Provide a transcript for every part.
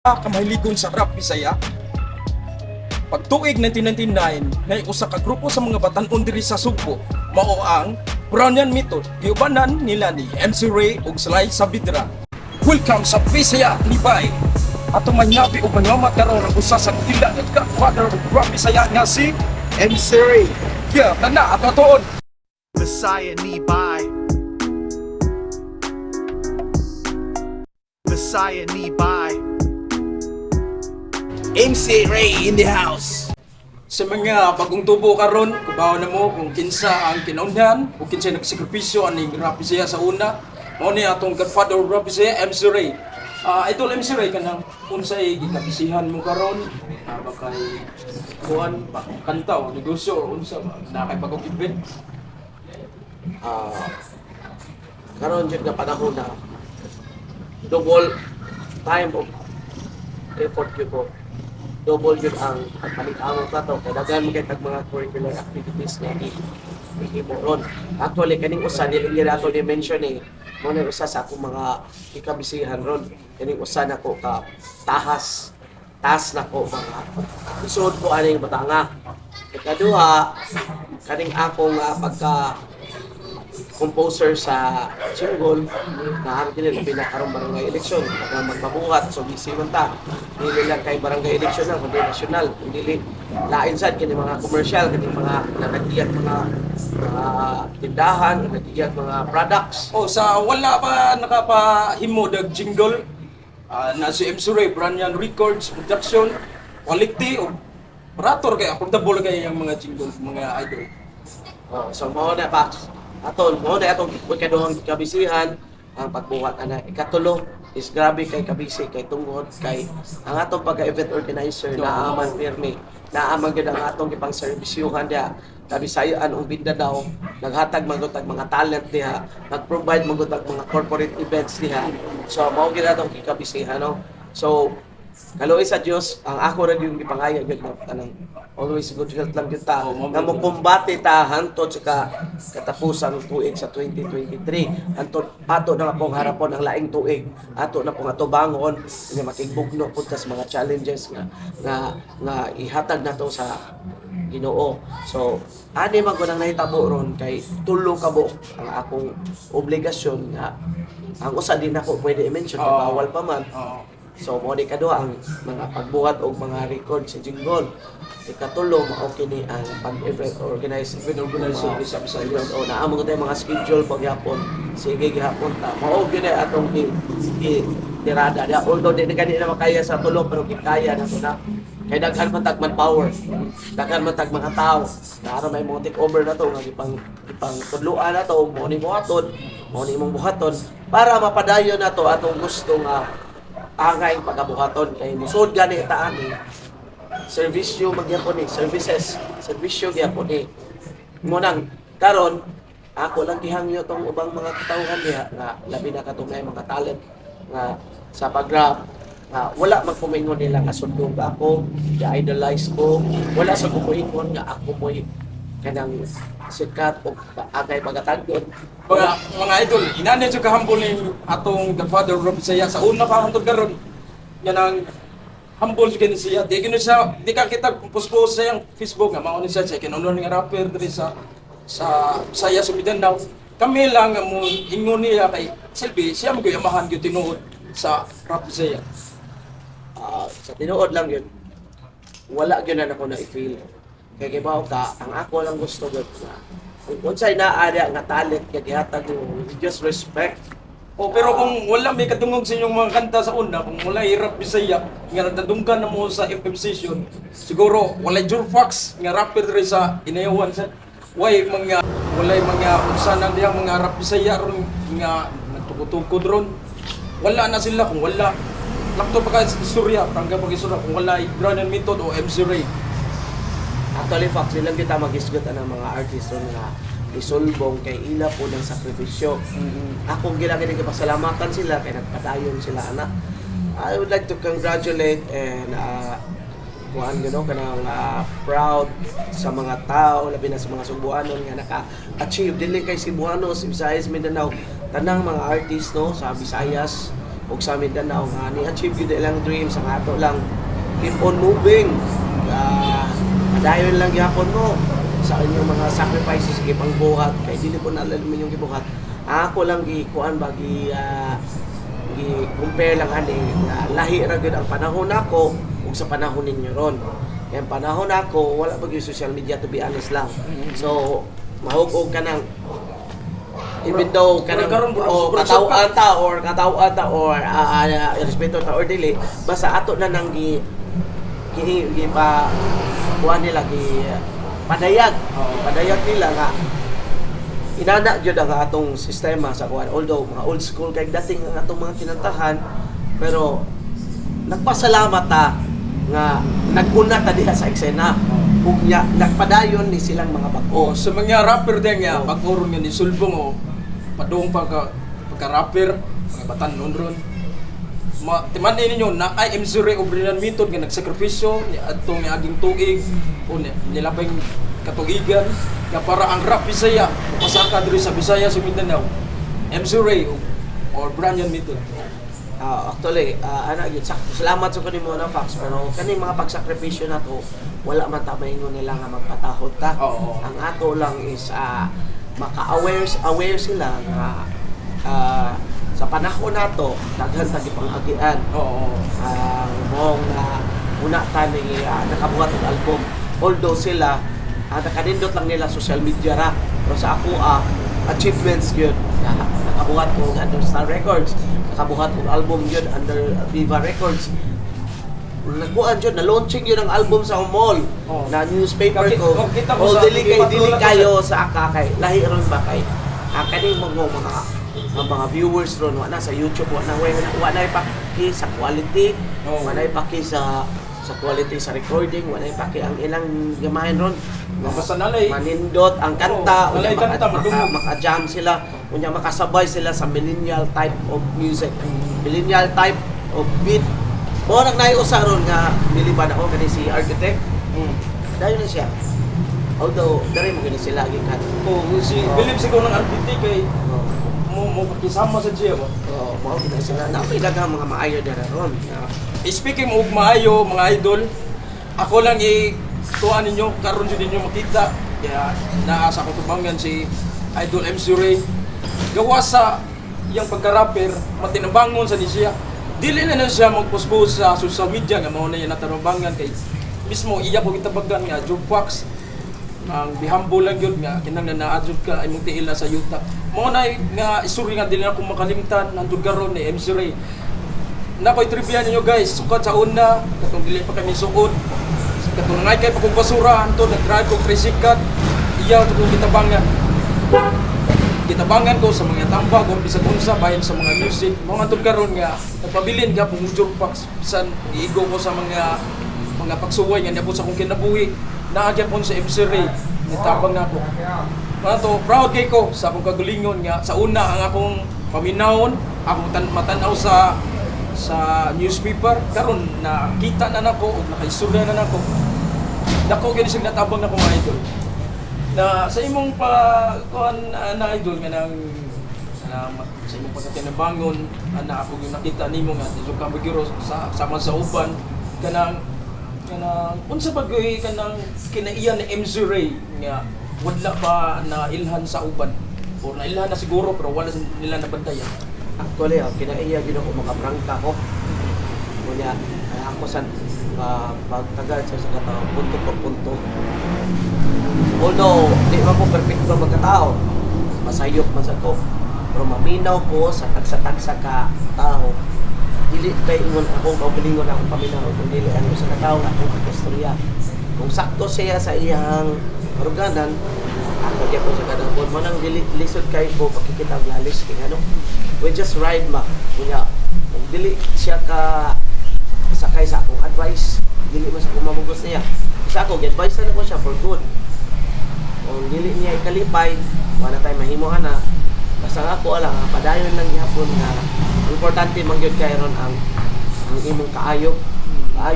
Kamahiligon sa rap Bisaya. Pagtuig 1999, nay usa ka grupo sa mga batan-on diri sa Sugbo, mao ang Brownian Method, giubanan nila ni MC Ray ug Sly Saavedra. Welcome sa Bisaya Libay. Ato manyabi ug manyamat karon ang usa sa ila nga godfather ug rap Bisaya nga si MC Ray. Yeah, tana ato atoon. Messiah Nearby. Messiah Nearby. MC Ray in the house. Sa mga bagong tubo karon, kubaw na mo kung kinsa ang kinaunhan o kinsa nagsakripisyo aning rap Bisaya sa una. Mao ni atong godfather of rap Bisaya, MC Ray. Idol MC Ray kanang unsay gikabisihan mo karon? Bakay kuan pa kanta o negosyo o unsa ba na kay pag-event? Karon jud nga panahon na double time of effort yun po. Double yun ang panig-among plato kaya daghan mo kay tag mga curricular activities nga ihimo ron. Actually kaning usa dili ato ni mention mo na usa sa akong mga ikabisihan ron. Kaning usa nako ka taas nako mga isod ko aning batanga. Ikaduha kaning akong pagka composer sa Singgol na ang kinil pinakaroon barangay eleksyon na magpabuhat so busy man ta hindi lang kay barangay eleksyon na kundi nasyonal hindi lain sad kini mga commercial kini mga nagtiyag mga tindahan nagtiyag mga products O sa wala pa nakapahimo dag jingle na si MC Ray Brownian Records Production quality o operator kay affordable kay ang mga jingle mga idol. so mao na pa mo na atong ikaduhang kabisihan ang pagbuhat ana ikatulo is grabe kay kabisi kay tungod kay ang atong pagka-event organizer naaman pirmi naaman gyud ang atong gipang serbisyuhan dia kabisayaan ug Mindanao naghatag magutag mga talent diha nag-provide magutag mga corporate events diha so mao gyud atong gikabisihan no so kaluoy sa Dios ang ako ra yung gipangaya gyud kanang always good health lang gyud ta nga mo kumbate ta hantod sa katapusan ng tuig sa 2023 hantod ato na pong harapon ang laing tuig ato na pong atubangon nga makigbugno pud sa mga challenges nga ihatag nato sa Ginoo. So ani man ko nang nahitabo ron kay tulo ka buok ang akong obligasyon nga ang usa din ako pwede i-mention bawal pa man. So mo di kaduha ang mga pagbuhat og mga record sa jingle. Ikatulo mao kini ang pag-event organize sa Bisaya. O naamo ko tay mga schedule pagyapon. Sige gihapon ta. Mao gyud atong tirada. Although di kani na makaya sa tulo pero kaya na to na. Kay daghan man tag manpower. Daghan man tag mga tao. Para may mga take over na to nga ipang tudloan na to mo ni buhaton, mo ni imong buhaton para mapadayon na to atong gusto nga angay pagabuhaton kay musod gani ta ani servisyo magyapon ni servisyo gyapon ni mo nang karon ako lang gihangyo tong ubang mga katawhan diha nga labi na katong mga talent nga sa pag-rap wala magpumingon nila nga sundong ba ako i-idolize ko wala sa kumuingon nga ako mo'y kanang sikat o agay pagatagyon Mga idol, inani jud kahambol ni atong godfather of Bisaya sa una pa hantod karon. Yan ang humble jud siya. Di ka kita post sa yang Facebook nga mao ni siya kinunon nga rapper diri sa Bisaya sa Mindanao. Kami lang nga mo ingon niya kay Silvi, siya mo gyamahan gyud tinuod sa rap Bisaya. Sa tinuod lang yun wala gyud na ako na i-feel kay gibaw ka ang ako lang gusto gyud na kung unsay naa nga talent nga gihatag mo just respect. Pero kung wala may katungog sa inyong mga kanta sa una, kung wala rap Bisaya nga nadunggan na mo sa FM station, siguro wala Jurfax nga rapper diri sa inayawan sa walay mga unsanan diha mga rap Bisaya ron nga nagtukod-tukod ron. Wala na sila kung wala lakto pa ka istorya, tangga pag istorya kung wala Brownian Method o MC Ray. Actually, Fox, ilang kita mag-isgot ng mga artist nga isulbong kay ila po ng sakripisyo. Ako ginagin pasalamatan sila kay nagpadayon sila anak. I would like to congratulate and kanang proud sa mga tao, labi na sa mga Cebuanon nga naka-achieve dili kay Cebuanos, Visayas, Mindanao, tanang mga artist no sa Visayas ug sa Mindanao nga ni-achieve gyud ilang dreams ang ato lang keep on moving. Dayon lang gyapon mo sa inyong mga sacrifices sa pangbuhat kay dili po nalala mo yung gibuhat. Ako lang gikuan bagi compare lang ani nga lahi ra gyud ang panahon nako ug sa panahon ninyo ron. Kaya panahon nako wala pa gyud social media to be honest lang. So mahugog ka nang even though kanang katawaan ta or respeto ta or dili basta ato na nang gi pa kuan nila padayag nila nga inana jud ang atong sistema sa kuan, although mga old school kay dating ang atong mga kinantahan, pero nagpasalamat ta nga nag-una ta diha sa eksena ug nagpadayon ni silang mga bag-o. Sa mga rapper din nga pag-uron nga ni sulbong padung pagka-rapper mga batan-on ron. Timan ninyo na ay MC Ray Obrinan Method nga nagsakripisyo atong aging tuig o nilabay katuigan nga para ang rap Bisaya pasaka diri sa Bisaya sa Mindanao. MC Ray or Brian Method. Actually, salamat sa kanimo na Fox, pero kani mga pagsakripisyo nato wala man ta maingon nila nga magpatahod ta. Ang ato lang is maka-aware sila nga sa panahon nato daghan ta gipang-agian. Mong una ta ni nakabuhat og album. Although sila nakanindot lang nila social media ra, pero sa ako achievements gyud nakabuhat ko under Star Records, nakabuhat og album gyud under Viva Records. Nagbuan jud na launching yun ang album sa mall na newspaper ko. Dili kayo sa aka kay lahi ron ba kay kaning mga viewers ron wala sa YouTube wala ipaki sa quality, wala ipaki sa quality sa recording, wala ipaki ang ilang gamahin ron. Manindot ang kanta, maka-jam sila, unya makasabay sila sa millennial type of music, millennial type of beat. Mo nang naiusa ron nga miliban ako kani si Architect. Dayon na siya. Although dere mo gani sila gyud kan. Si Philip siguro ng architect kay mo pakisama sa GM. Mao gina sila. Napay daghang mga maayo dere ron. Speaking of maayo, mga idol, ako lang tuan ninyo karon jud ninyo makita kaya naa sa kutubangan si Idol MC Ray. Gawa sa iyang pagka-rapper, matinabangon sa siya. Dili na siya mag-post sa social media nga mao na yan natanabangan kay mismo iya ko gitabagan nga Joe Fox ang bihambol lang yun nga kinang naadjud ka ay mong tiil na sa yuta. Mao na nga isuri nga dili na ko makalimtan nandun karon ni MC Ray. Nakoy trivia ninyo guys, sukat sa una katong dili pa kami suod. Katong ngay kay pagkong basura anto nag-drive ko tricycle iya to gitabangan. Gitabangan ko sa mga tambag o bisag unsa bahin sa mga music. Mga antud karon nga nagpabilin ka pung Joe Fox bisan iigo ko sa mga pagsuway nga niabot sa akong kinabuhi. Naagyapon sa MC Ray, nitabang na ako. Mga to, proud kay ko sa akong kagalingon nga sa una ang akong paminahon, akong matanaw sa newspaper, karon nakita na nako ug nakaistorya na nako. Nako gani sig natabang na ko mga idol. Na sa imong na idol nga nang sa imong pagkatinabangon ana ako yung nakita nimo nga sa Kambagiro sa sama sa uban kanang unsa bagay kanang kinaiyan ni MC Ray nga wala pa na ilhan sa uban o na ilhan na siguro pero wala nila nabantayan. Actually, kinaiya gid ako makaprangka ko. Kunya ako sa pagtagal sa katao punto por punto. Although di man ko perfecto magkatao, masayop man sa ko. Pero maminaw ko sa tagsa-tagsa ka tao. Dili kay ingon akong kaugalingon akong paminaw kung dili ano sa katao nga akong istorya. Kung sakto siya sa iyang organan, ako di ako sa kadangkon mo nang dili lisod kay ko pakikita og lalis kay ano. We just ride ma. Kunya kung dili siya ka sakay sa akong advice, dili man sa kumamugos niya. Sa ako gi-advise na ko siya for good. Kung dili niya ikalipay, wala tay mahimohan na. Basta ako alang padayon lang gihapon nga importante man gyud kay ron ang imong kaayo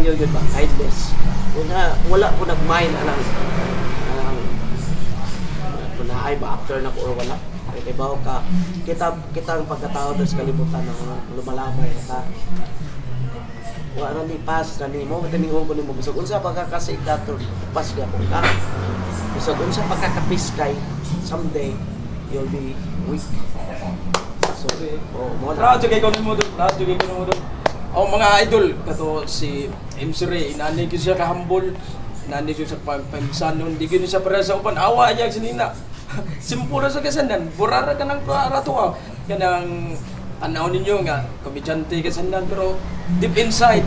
gyud ba kindness. Wala ko nag-mind anang kung naay ba after na ko or wala. Kay bawo ka kita ang pagkatao sa kalibutan ng lumalamay ka. Wa na ni pas na ni mo matiningog ko nimo bisag unsa pagkakasikat pas gyapon ka. Bisag unsa pagkakapiskay someday you'll be weak. So, mo Proud kay ko nimo dun, proud kay ko nimo dun. Oh, mga idol kato si MC Ray, inani ko siya kahambol. Inani ko sa pamsanon, di ko siya para sa upan awa niya sinina. Simpura sa kasandan, burara ka ng rato ka. Kanang tanaw ninyo nga, komedyante kasandan, pero deep inside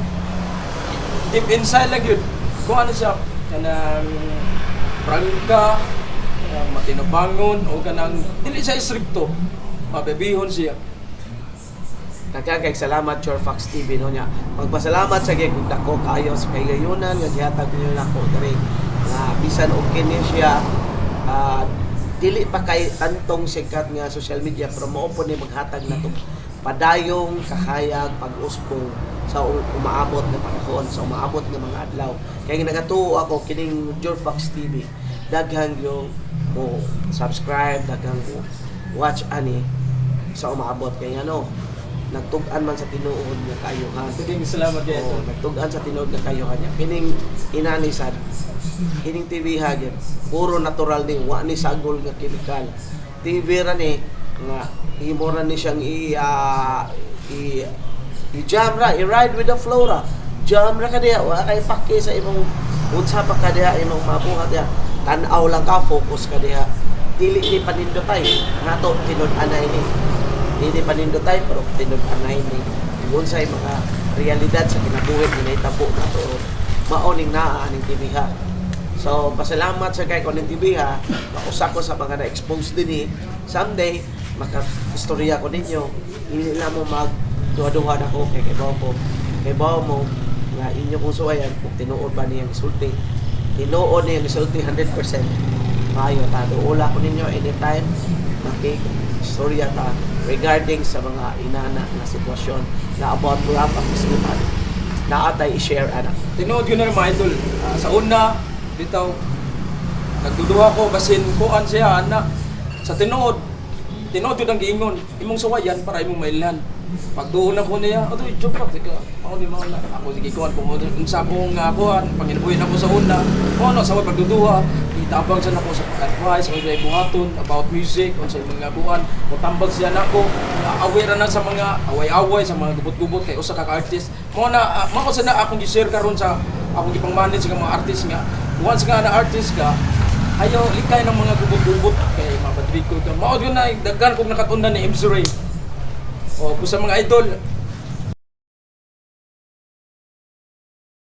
lang yun. Kung ano siya, kanang prangka, kanang matinabangon, o kanang dili siya istrikto, mabibihon siya. Nagkagay salamat Chor Fox TV no nya. Magpasalamat sa gyud dako kaayo sa kayayunan nga gihatag niyo nako diri. Nga bisan og kini siya dili pa kay antong sikat nga social media pero mao po ni maghatag nato padayong kahayag pag-usbong sa umaabot nga panahon, sa umaabot nga mga adlaw. Kaya nagatuo ako kining Chor Fox TV. Daghang yung mo subscribe, daghang mo watch ani sa umaabot kay ano nagtug-an man sa tinuod nga kayuhan. Maraming salamat din. Nagtug-an sa tinuod nga kayuhan niya. Kining inanisan, kining TV hagin, puro natural ni, wa ni sagol nga chemical. TV ra ni nga himo ra ni siyang i-jam ra, i-ride with the flow ra. Jam ra ka diha, wa kay pake sa imong unsa pa ka diha imong mabuhat diha. Tan-aw lang ka, focus ka diha. Dili ni panindotay, nato tinud-anay ni. Hindi panindotay pero tinud-anay ni unsay mga realidad sa kinabuhi ni nahitabo nato mao ning naa aning TV ha. So pasalamat sa kay koning TV ha. Mausa ko sa mga na-expose dinhi. Someday maka-istorya ko ninyo. Hindi na mo mag duha-duha na ko kay bawo ko. Kay bawo mo nga inyo kung suwayan kung tinuod ba niyang isulti. Tinuod niyang isulti 100%. Maayo ta doula ko ninyo anytime istorya ta regarding sa mga inana na sitwasyon na about wrap up islipan na atay i-share anak. Tinuod yun na mga idol. Sa una, bitaw, nagduduha ko basin kuan siya, anak. Sa tinuod yun ang giingon. Imong suwayan para imong mailhan. Pagduon ako niya, ato joke lang, sige, ako di mga na. Ako sige kuan, kung unsa akong kuan, panginabuhin ako sa una. Kung ano, sa pagduduha, itabang siya nako sa advice, kung siya buhaton, about music, kung sa mga kuan. Mutambag siya nako, aware na sa mga away-away, sa mga gubot-gubot, kay usa ka artist. Mao sa na akong gi-share karon sa akong gipang-manage sa mga artist nga. Once nga na artist ka, ayaw likay ng mga gubot-gubot kay mabadriko ka. Mao yun na daghan kong nakatundan ni MC Ray. O sa mga idol,